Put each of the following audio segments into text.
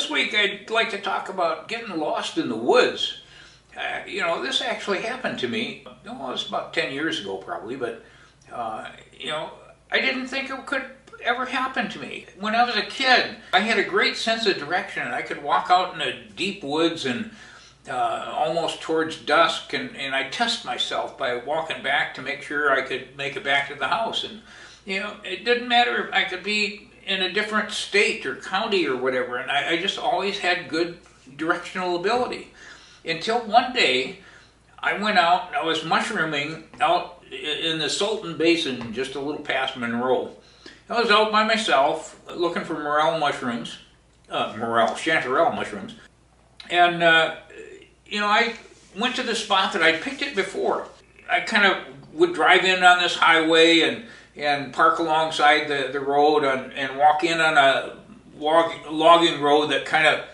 This week I'd like to talk about getting lost in the woods. This actually happened to me. It was about 10 years ago probably, but I didn't think it could ever happen to me. When I was a kid, I had a great sense of direction. I could walk out in the deep woods and almost towards dusk, and I'd test myself by walking back to make sure I could make it back to the house. And it didn't matter if I could be in a different state or county or whatever, and I just always had good directional ability. Until one day, I went out and I was mushrooming out in the Salton Basin, just a little past Monroe. I was out by myself looking for chanterelle mushrooms, and I went to the spot that I'd picked it before. I kind of would drive in on this highway and park alongside the road and walk in on a logging road that kind of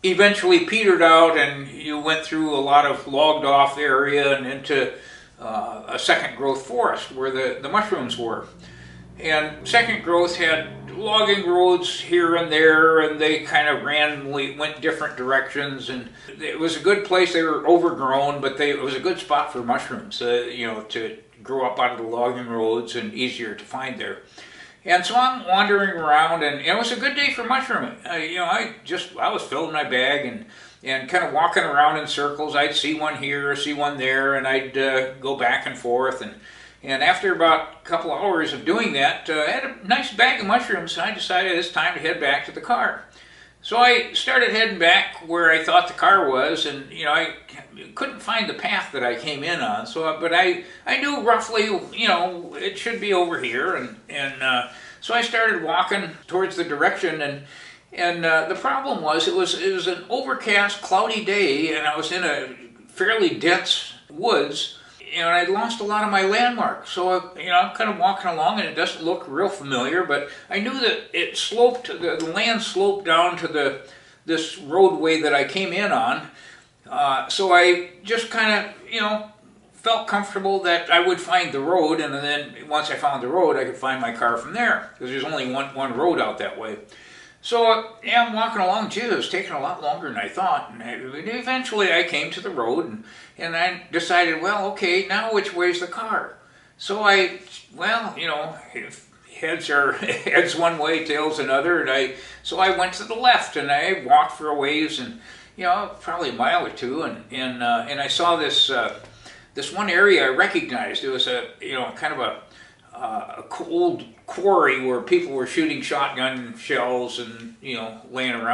eventually petered out, and you went through a lot of logged off area and into a second growth forest where the mushrooms were. And second growth had logging roads here and there, and they kind of randomly went different directions, and it was a good place. They were overgrown, but it was a good spot for mushrooms, to grow up out of the logging roads and easier to find there. And so I'm wandering around, and it was a good day for mushrooming. I was filling my bag and kind of walking around in circles. I'd see one here, see one there, and I'd go back and forth. And after about a couple hours of doing that, I had a nice bag of mushrooms, and I decided it's time to head back to the car. So I started heading back where I thought the car was, and I couldn't find the path that I came in on. But I knew roughly, it should be over here, and so I started walking towards the direction, and the problem was it was an overcast, cloudy day, and I was in a fairly dense woods. And I'd lost a lot of my landmarks, so I'm kind of walking along, and it doesn't look real familiar, but I knew that it sloped, the land sloped down to this roadway that I came in on, so I just kind of, felt comfortable that I would find the road, and then once I found the road, I could find my car from there, because there's only one road out that way. So I'm walking along. Gee, it was taking a lot longer than I thought, and eventually I came to the road, and I decided, well, okay, now which way's the car? So heads one way, tails another, and so I went to the left, and I walked for a ways, and probably a mile or two, and I saw this one area I recognized. It was kind of a old quarry where people were shooting shotgun shells and laying around.